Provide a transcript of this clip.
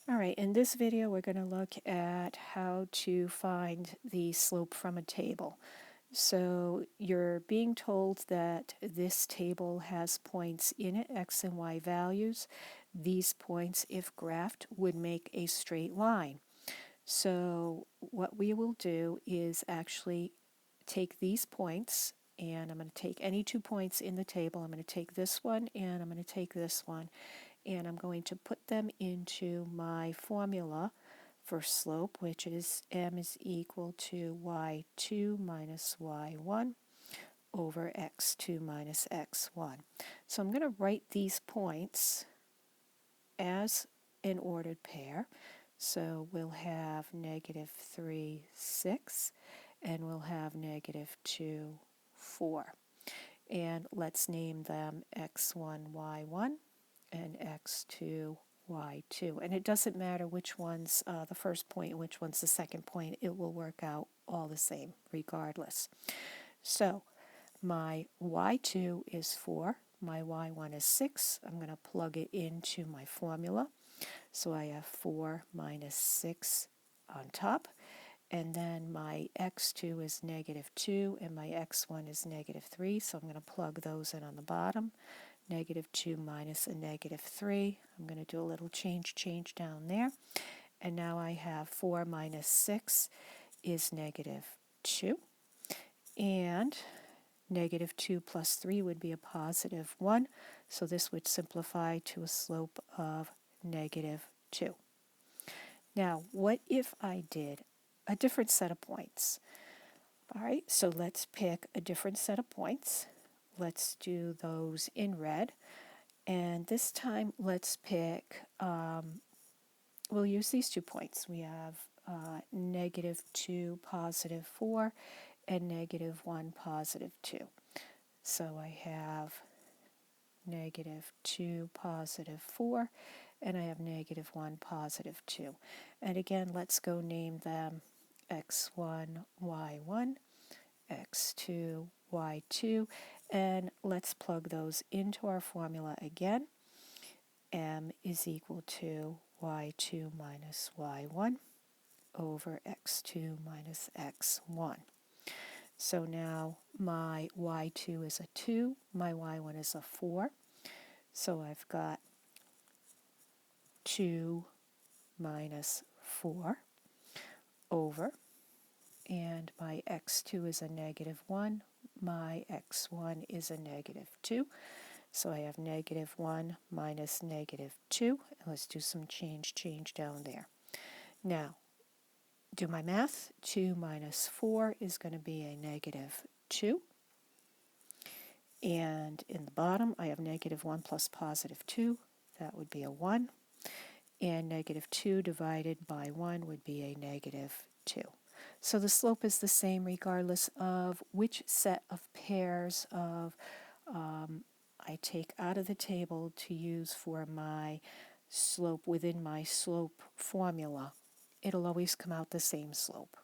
All right, in this video we're going to look at how to find the slope from a table. So you're being told that this table has points in it, x and y values. These points, if graphed, would make a straight line. So what we will do is actually take these points, and I'm going to take any 2 points in the table. I'm going to take this one and I'm going to take this one, and I'm going to put them into my formula for slope, which is m is equal to y2 minus y1 over x2 minus x1. So I'm going to write these points as an ordered pair. So we'll have negative 3, 6, and we'll have negative 2, 4. And let's name them x1, y1, and x2, y2. And it doesn't matter which one's the first point and which one's the second point. It will work out all the same regardless. So my y2 is 4. My y1 is 6. I'm going to plug it into my formula. So I have 4 minus 6 on top. And then my x2 is negative 2, and my x1 is negative 3. So I'm going to plug those in on the bottom. Negative 2 minus a negative 3. I'm going to do a little change down there. And now I have 4 minus 6 is negative 2. And negative 2 plus 3 would be a positive 1. So this would simplify to a slope of negative 2. Now, what if I did a different set of points? All right, so let's pick a different set of points. Let's do those in red. And this time, let's pick, we'll use these 2 points. We have negative 2, positive 4, and negative 1, positive 2. So I have negative 2, positive 4, and I have negative 1, positive 2. And again, let's go name them x1, y1, x2, y2, and let's plug those into our formula again. M is equal to y2 minus y1 over x2 minus x1. So now my y2 is a 2, my y1 is a 4. So I've got 2 minus 4 over, and my x2 is a negative 1, my x1 is a negative 2. So I have negative 1 minus negative 2. And let's do some change down there. Now, do my math. 2 minus 4 is going to be a negative 2. And in the bottom, I have negative 1 plus positive 2. That would be a 1. And negative 2 divided by 1 would be a negative 2. So the slope is the same regardless of which set of pairs of I take out of the table to use for my slope within my slope formula. It'll always come out the same slope.